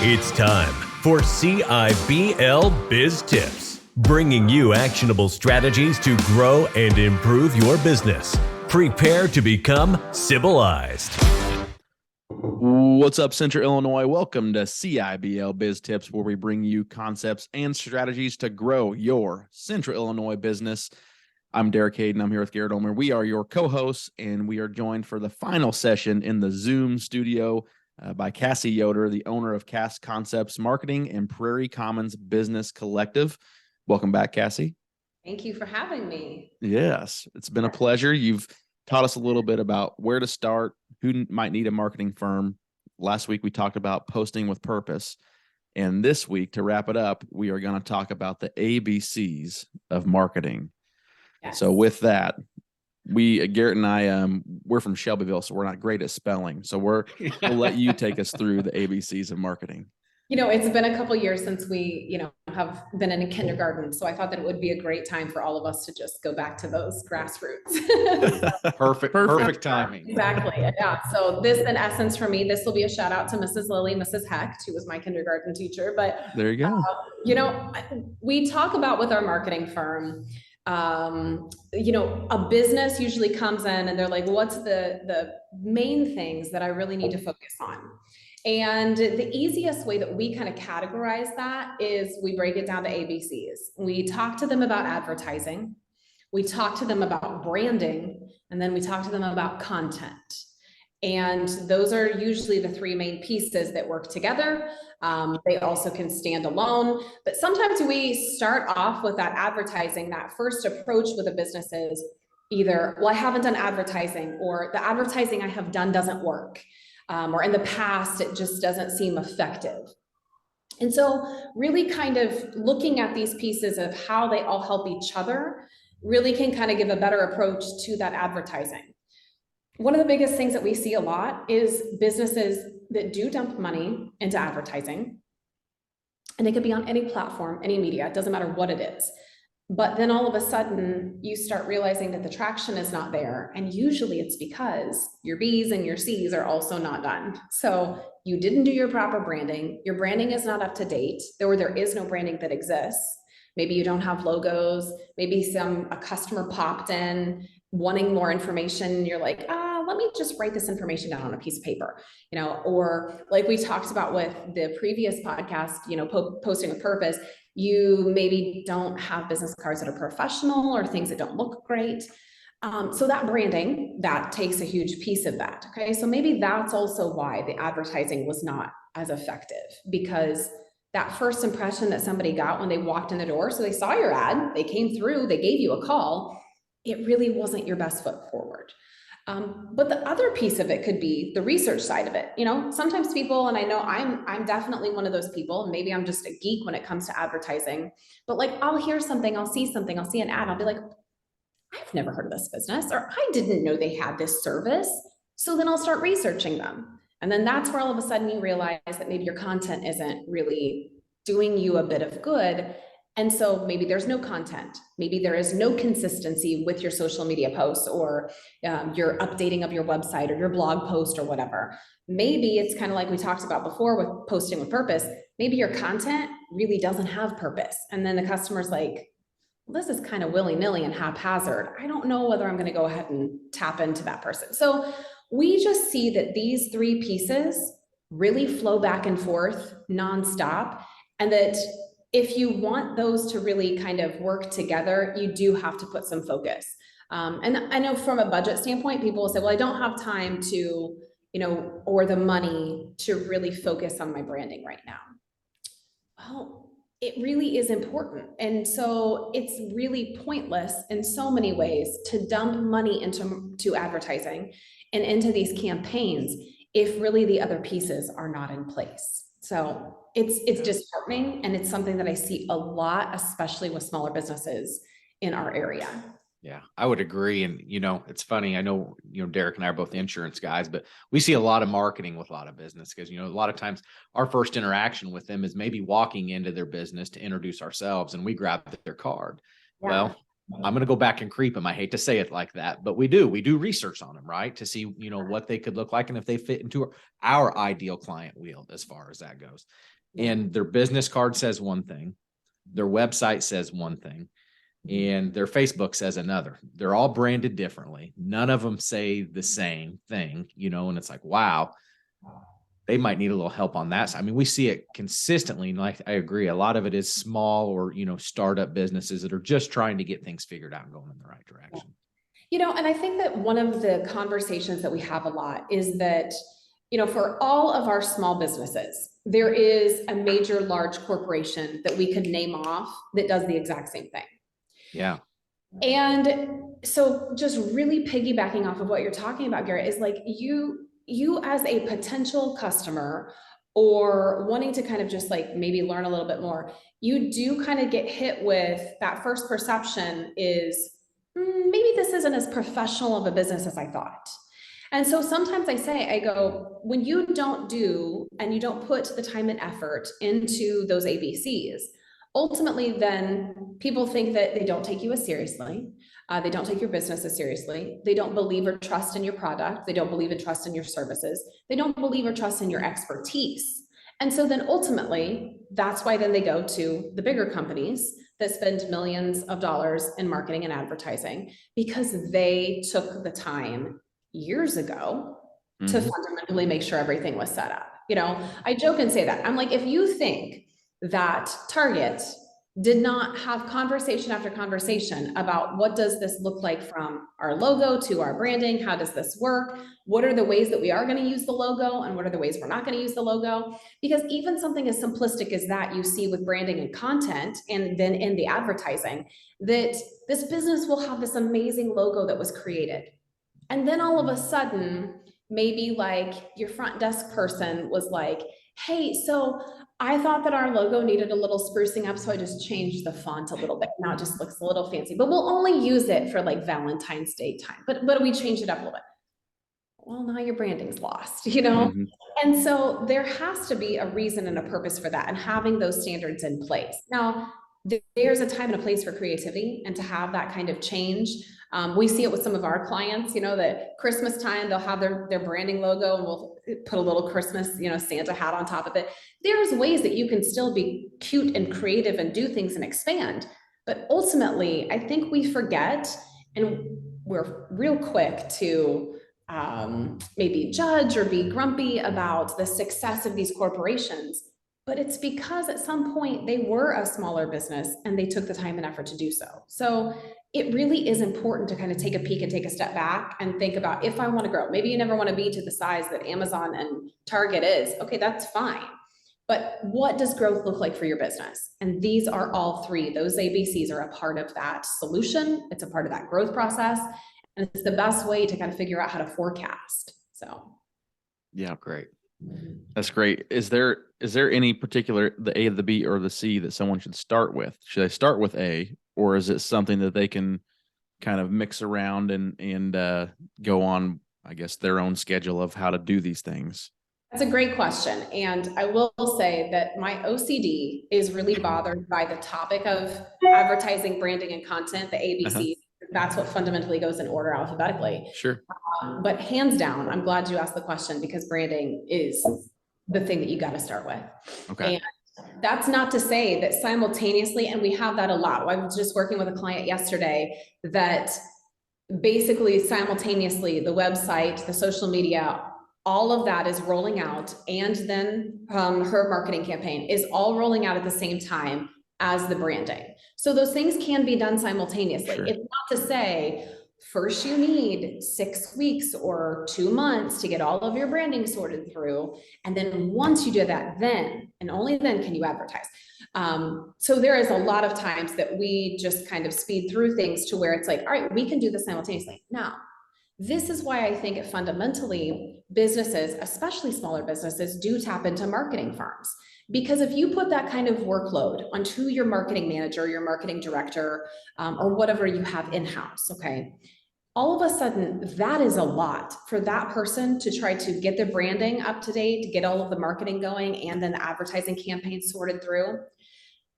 It's time for CIBL Biz Tips, bringing you actionable strategies to grow and improve your business. Prepare to become civilized. What's up, Central Illinois? Welcome to CIBL Biz Tips, where we bring you concepts and strategies to grow your Central Illinois business. I'm Derek Hayden. I'm here with Garrett Ulmer. We are your co-hosts, and we are joined for the final session in the Zoom studio by Cassie Yoder, the owner of Cass Concepts Marketing and Prairie Commons Business Collective. Welcome back, Cassie. Thank you for having me. Yes, it's been a pleasure. You've taught us a little bit about where to start, who might need a marketing firm. Last week, we talked about posting with purpose. And this week, to wrap it up, we are going to talk about the ABCs of marketing. Yes. So with that, Garrett and I, we're from Shelbyville, so we're not great at spelling. So we'll let you take us through the ABCs of marketing. You know, it's been a couple of years since we, have been in a kindergarten. So I thought that it would be a great time for all of us to just go back to those grassroots. Perfect timing. Exactly. Yeah. So this, in essence, for me, this will be a shout out to Mrs. Lily, Mrs. Hecht, who was my kindergarten teacher. But there you go. We talk about with our marketing firm, a business usually comes in and they're like, what's the main things that I really need to focus on? And the easiest way that we kind of categorize that is we break it down to ABCs. We talk to them about advertising, we talk to them about branding, and then we talk to them about content. And those are usually the three main pieces that work together. They also can stand alone, but sometimes we start off with that advertising. That first approach with a business is either, well, I haven't done advertising, or the advertising I have done doesn't work. Or in the past, it just doesn't seem effective. And so really kind of looking at these pieces of how they all help each other really can kind of give a better approach to that advertising. One of the biggest things that we see a lot is businesses that do dump money into advertising, and it could be on any platform, any media, it doesn't matter what it is. But then all of a sudden you start realizing that the traction is not there. And usually it's because your B's and your C's are also not done. So you didn't do your proper branding. Your branding is not up to date, or there is no branding that exists. Maybe you don't have logos. Maybe a customer popped in wanting more information. You're like, let me just write this information down on a piece of paper, or like we talked about with the previous podcast, posting with purpose. You maybe don't have business cards that are professional or things that don't look great. So that branding, that takes a huge piece of that. Okay. So maybe that's also why the advertising was not as effective, because that first impression that somebody got when they walked in the door, so they saw your ad, they came through, they gave you a call, it really wasn't your best foot forward. But the other piece of it could be the research side of it. Sometimes people, and I know I'm definitely one of those people, and maybe I'm just a geek when it comes to advertising, but like I'll hear something, I'll see something, I'll see an ad, I'll be like, I've never heard of this business, or I didn't know they had this service. So then I'll start researching them. And then that's where all of a sudden you realize that maybe your content isn't really doing you a bit of good. And so maybe there's no content, maybe there is no consistency with your social media posts, or your updating of your website or your blog post or whatever. Maybe it's kind of like we talked about before with posting with purpose. Maybe your content really doesn't have purpose. And then the customer's like, well, this is kind of willy-nilly and haphazard. I don't know whether I'm going to go ahead and tap into that person. So we just see that these three pieces really flow back and forth nonstop, and that if you want those to really kind of work together, you do have to put some focus. And I know from a budget standpoint, people will say, well, I don't have time to, or the money to really focus on my branding right now. Well, it really is important. And so it's really pointless in so many ways to dump money into advertising and into these campaigns if really the other pieces are not in place. So it's disheartening, and it's something that I see a lot, especially with smaller businesses in our area. Yeah, I would agree. And, it's funny. I know, Derek and I are both insurance guys, but we see a lot of marketing with a lot of business because, a lot of times our first interaction with them is maybe walking into their business to introduce ourselves, and we grab their card. Yeah. Well, I'm going to go back and creep them. I hate to say it like that, but we do research on them, right? To see, what they could look like and if they fit into our ideal client wheel as far as that goes. And their business card says one thing, their website says one thing, and their Facebook says another. They're all branded differently. None of them say the same thing, and it's like, wow, they might need a little help on that. I mean, we see it consistently. And like, I agree. A lot of it is small or, startup businesses that are just trying to get things figured out and going in the right direction. And I think that one of the conversations that we have a lot is that, for all of our small businesses, there is a major large corporation that we could name off that does the exact same thing. Yeah. And so just really piggybacking off of what you're talking about, Garrett, is like you as a potential customer or wanting to kind of just like maybe learn a little bit more, you do kind of get hit with that first perception is maybe this isn't as professional of a business as I thought. And so sometimes I go, when you don't do and you don't put the time and effort into those ABCs, ultimately then people think that they don't take you as seriously. They don't take your business as seriously. They don't believe or trust in your product. They don't believe and trust in your services. They don't believe or trust in your expertise. And so then ultimately, that's why then they go to the bigger companies that spend millions of dollars in marketing and advertising, because they took the time years ago to fundamentally make sure everything was set up. I joke and say that. I'm like, if you think that Target did not have conversation after conversation about what does this look like from our logo to our branding, how does this work, what are the ways that we are going to use the logo, and what are the ways we're not going to use the logo, because even something as simplistic as that you see with branding and content, and then in the advertising, that this business will have this amazing logo that was created. And then all of a sudden, maybe like your front desk person was like, hey, so I thought that our logo needed a little sprucing up, so I just changed the font a little bit. Now it just looks a little fancy, but we'll only use it for like Valentine's Day time. But we changed it up a little bit. Well, now your branding's lost, And so there has to be a reason and a purpose for that, and having those standards in place. Now, there's a time and a place for creativity and to have that kind of change. We see it with some of our clients, that Christmas time, they'll have their branding logo and we'll put a little Christmas, Santa hat on top of it. There's ways that you can still be cute and creative and do things and expand. But ultimately, I think we forget, and we're real quick to maybe judge or be grumpy about the success of these corporations. But it's because at some point they were a smaller business and they took the time and effort to do so. So it really is important to kind of take a peek and take a step back and think about, if I want to grow, maybe you never want to be to the size that Amazon and Target is. Okay, that's fine. But what does growth look like for your business? And these are all three. Those ABCs are a part of that solution. It's a part of that growth process. And it's the best way to kind of figure out how to forecast. So. Yeah, great. That's great. Is there any particular, the A, the B, or the C that someone should start with? Should they start with A, or is it something that they can kind of mix around and go on, I guess, their own schedule of how to do these things? That's a great question. And I will say that my OCD is really bothered by the topic of advertising, branding, and content, the ABC. That's what fundamentally goes in order alphabetically. Sure. But hands down, I'm glad you asked the question, because branding is the thing that you got to start with. Okay. And that's not to say that simultaneously, and we have that a lot. I was just working with a client yesterday that basically simultaneously the website, the social media, all of that is rolling out. And then her marketing campaign is all rolling out at the same time as the branding. So those things can be done simultaneously. Sure. It's not to say first you need 6 weeks or 2 months to get all of your branding sorted through. And then once you do that, then, and only then can you advertise. So there is a lot of times that we just kind of speed through things to where it's like, all right, we can do this simultaneously. Now, this is why I think fundamentally businesses, especially smaller businesses, do tap into marketing firms. Because if you put that kind of workload onto your marketing manager, your marketing director, or whatever you have in-house, okay, all of a sudden that is a lot for that person to try to get their branding up to date, get all of the marketing going, and then the advertising campaign sorted through.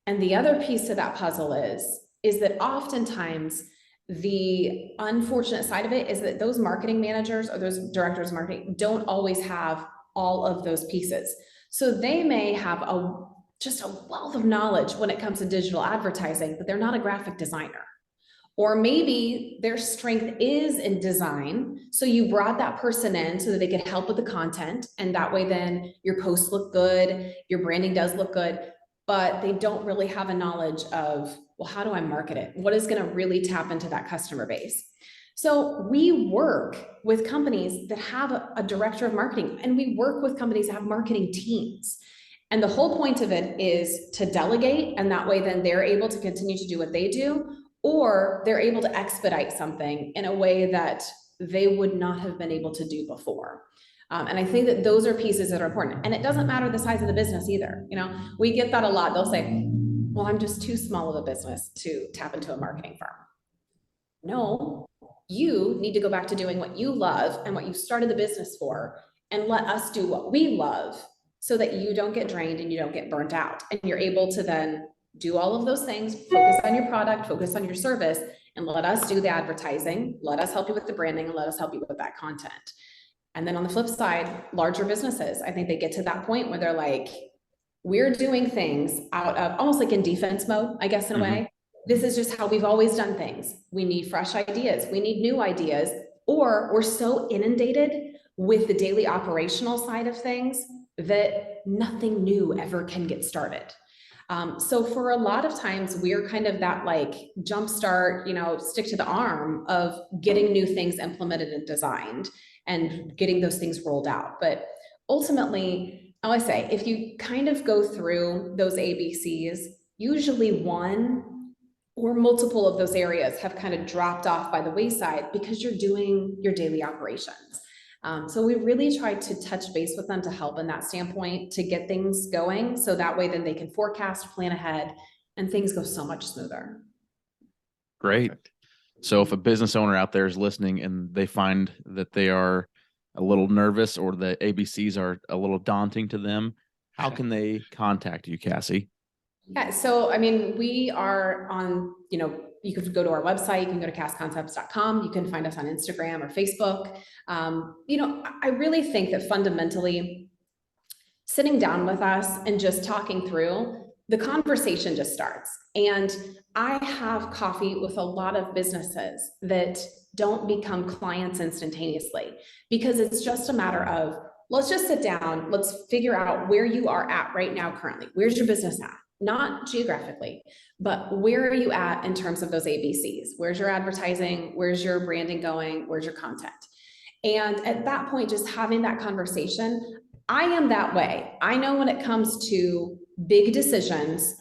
And the other piece of that puzzle is is that oftentimes the unfortunate side of it is that those marketing managers or those directors of marketing don't always have all of those pieces. So they may have just a wealth of knowledge when it comes to digital advertising, but they're not a graphic designer. Or maybe their strength is in design. So you brought that person in so that they could help with the content. And that way then your posts look good, your branding does look good, but they don't really have a knowledge of, well, how do I market it? What is going to really tap into that customer base? So we work with companies that have a director of marketing, and we work with companies that have marketing teams. And the whole point of it is to delegate, and that way then they're able to continue to do what they do, or they're able to expedite something in a way that they would not have been able to do before. And I think that those are pieces that are important. And it doesn't matter the size of the business either. You know, we get that a lot. They'll say, well, I'm just too small of a business to tap into a marketing firm. No, you need to go back to doing what you love and what you started the business for, and let us do what we love so that you don't get drained and you don't get burnt out. And you're able to then do all of those things, focus on your product, focus on your service, and let us do the advertising, let us help you with the branding, and let us help you with that content. And then on the flip side, larger businesses, I think they get to that point where they're like, we're doing things out of almost like in defense mode, I guess, in a way. This is just how we've always done things. We need fresh ideas. We need new ideas, or we're so inundated with the daily operational side of things that nothing new ever can get started. So for a lot of times we're kind of that like jumpstart, you know, stick to the arm of getting new things implemented and designed and getting those things rolled out. But ultimately, I always say, if you kind of go through those ABCs, usually one or multiple of those areas have kind of dropped off by the wayside because you're doing your daily operations. So we really try to touch base with them to help in that standpoint to get things going. So that way then they can forecast, plan ahead, and things go so much smoother. Great. So if a business owner out there is listening and they find that they are a little nervous or the ABCs are a little daunting to them, how can they contact you, Cassie? Yeah, so I mean, we are on, you know, you could go to our website, you can go to castconcepts.com, you can find us on Instagram or Facebook. You know, I really think that fundamentally sitting down with us and just talking through, the conversation just starts. And I have coffee with a lot of businesses that don't become clients instantaneously, because it's just a matter of, let's just sit down, let's figure out where you are at right now currently. Where's your business at? Not geographically, but where are you at in terms of those ABCs? Where's your advertising? Where's your branding going? Where's your content? And at that point, just having that conversation, I am that way. I know when it comes to big decisions,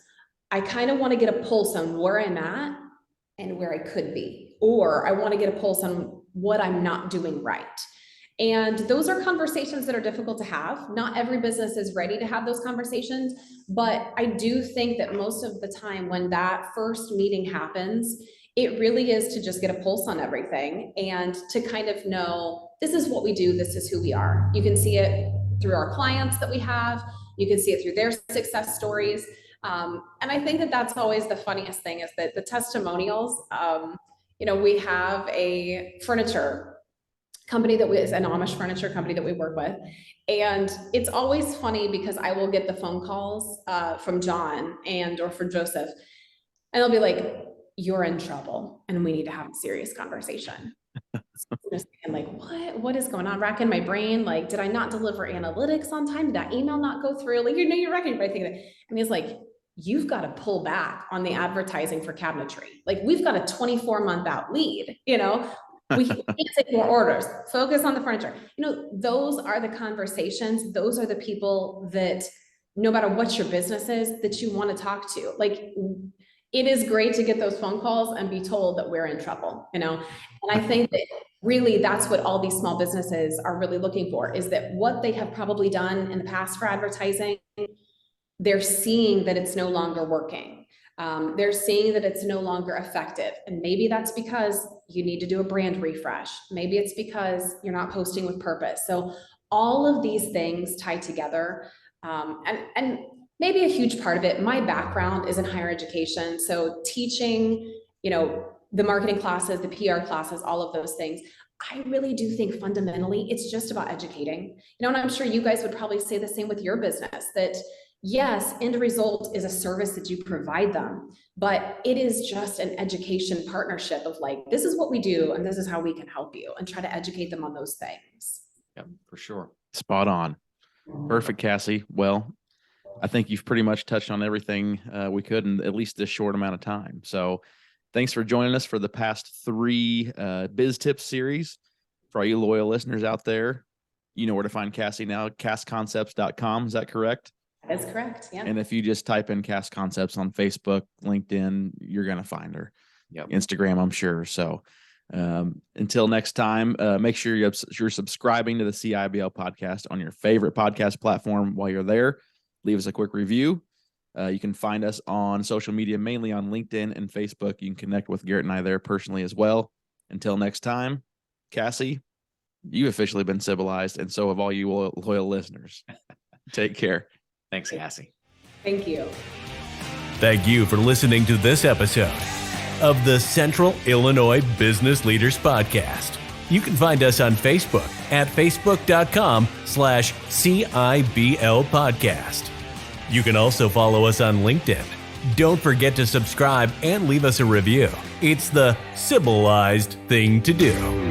I kind of want to get a pulse on where I'm at and where I could be, or I want to get a pulse on what I'm not doing right. And those are conversations that are difficult to have. Not every business is ready to have those conversations, but I do think that most of the time when that first meeting happens, it really is to just get a pulse on everything and to kind of know, this is what we do, this is who we are. You can see it through our clients that we have, you can see it through their success stories. And I think that that's always the funniest thing, is that the testimonials, you know, we have a furniture company that is an Amish furniture company that we work with. And it's always funny because I will get the phone calls from John or from Joseph, and they'll be like, you're in trouble and we need to have a serious conversation. And like, what is going on? Racking my brain. Like, did I not deliver analytics on time? Did that email not go through? Like, you know, you're wrecking everything. And he's like, you've got to pull back on the advertising for cabinetry. Like, we've got a 24-month out lead, you know, we can't take more orders, focus on the furniture. You know, those are the conversations. Those are the people that, no matter what your business is, that you want to talk to. Like, it is great to get those phone calls and be told that we're in trouble, you know? And I think that really that's what all these small businesses are really looking for, is that what they have probably done in the past for advertising, they're seeing that it's no longer working. They're seeing that it's no longer effective. And maybe that's because you need to do a brand refresh. Maybe it's because you're not posting with purpose. So all of these things tie together. And maybe a huge part of it. My background is in higher education. So teaching, the marketing classes, the PR classes, all of those things. I really do think fundamentally it's just about educating. And I'm sure you guys would probably say the same with your business, that yes, end result is a service that you provide them, but it is just an education partnership of like, this is what we do and this is how we can help you, and try to educate them on those things. Yeah, for sure. Spot on. Perfect, Cassie. Well, I think you've pretty much touched on everything we could in at least this short amount of time. So thanks for joining us for the past 3 Biz Tips series. For all you loyal listeners out there, you know where to find Cassie now, castconcepts.com. Is that correct? That is correct. Yeah. And if you just type in Cast Concepts on Facebook, LinkedIn, you're going to find her. Yep. Instagram, I'm sure. So until next time, make sure you're subscribing to the CIBL podcast on your favorite podcast platform. While you're there, leave us a quick review. You can find us on social media, mainly on LinkedIn and Facebook. You can connect with Garrett and I there personally as well. Until next time, Cassie, you've officially been civilized, and so have all you loyal listeners. Take care. Thanks, Cassie. Thank you. Thank you for listening to this episode of the Central Illinois Business Leaders Podcast. You can find us on Facebook at facebook.com/CIBL Podcast. You can also follow us on LinkedIn. Don't forget to subscribe and leave us a review. It's the civilized thing to do.